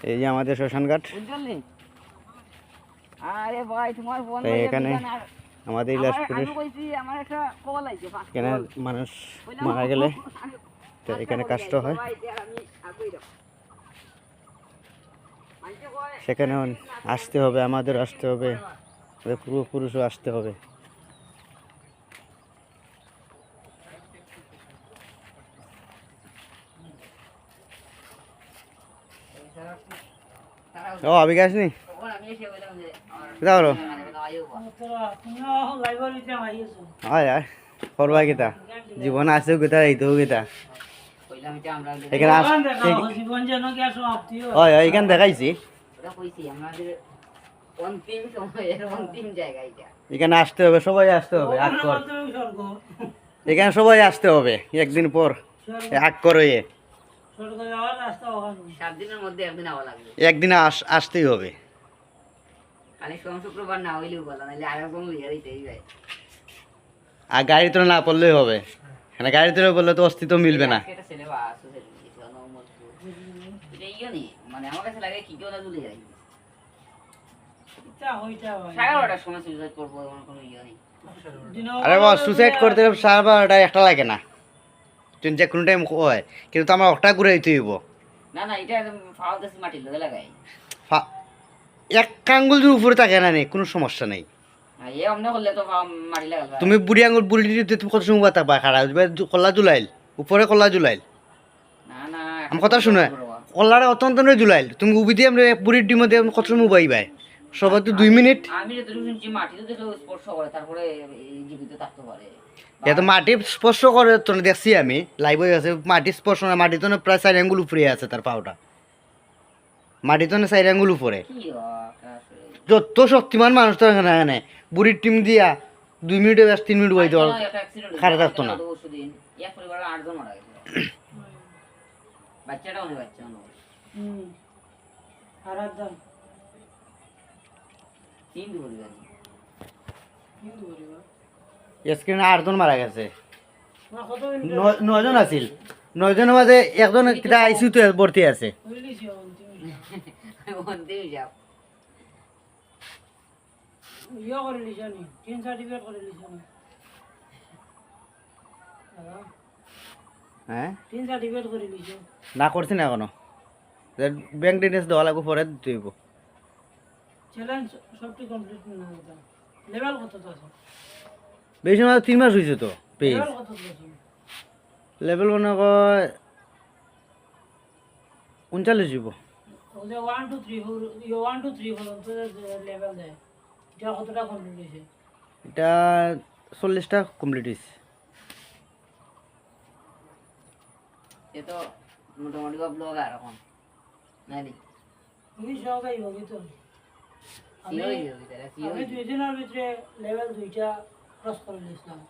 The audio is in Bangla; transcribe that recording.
এই যে আমাদের শ্মশানঘাট। আরে ভাই তোমার ফোন এখানে আমাদের ইলাজপুরের এখানে মানুষ মারা গেলে তো এখানে কষ্ট হয়, সেখানে আসতে হবে, আমাদের আসতে হবে, পূর্বপুরুষও আসতে হবে। ও অবিকাশ নি করবা কিতা জীবন আছে কিতা এইতেও কিতা এখানে এখানে দেখাইছি এখানে আসতে হবে, সবাই আসতে হবে। এখানে সবাই আসতে হবে একদিন পর আগ করে একদিন আসতেই হবে। আর গাড়ি তো না পড়লেই হবে, গাড়ি তো বললে তো অস্তিত্ব মিলবে না। আরে বাবা সুসাইড করতে 12:30 একটা লাগে না, যে কোনো টাইম হয়, কিন্তু আমার ওটা ঘুরে দিতে হইব। এক আঙ্গুল যদি উপরে থাকে না নেই কোনো সমস্যা নেই। তুমি বুড়ি আঙ্গুল বুড়ি তুমি কত সময় থাকবা খারাপ কল্লা জুলাইল উপরে কল্লা জুলাইল আমার কথা শুনে কল্লাটা অত্যন্ত জুলাইল তুমি উবি দিয়ে আমরা বুড়ির ডিম দিয়ে কত সময় উবাইবাই সবার তো 2 মিনিট। এত মাটি স্পর্শ করে তো দেখছি আমি লাইভ হয়ে আছে, মাটি স্পর্শ না, মাটি তো প্রায় 4 আঙ্গুল উপরে আছে তার পাওটা, মাটি তো 4 আঙ্গুল উপরে। যত শক্তিমান মানুষ তো এখানে বুড়ির টিম দিয়া 2 মিনিটে 3 মিনিট বই দেওয়ার খারাপ থাকতো না। স্ক্রিনে 8 জন মারা গেছে, 9 জন আছিল, 9 জনের মাঝে একজন আইসিইউতে ভর্তি আছে। হ্যাঁ না করছি না এখনো, ব্যাংক ডিটেলস দেওয়া লাগবে, পরে দিতে হইব। বেশি না 3 মাস হয়েছে তো পেজ লেভেল মনে হয় 39 যাব। এটা 40টা কমপ্লিট হয়েছে। তো মোটামুটি ব্লগার এখন নাইনি তুমি সবাই বলি তো আমি 2 দিনের ভিতরে লেভেল 2টা ক্রস করে নিয়েছিলাম।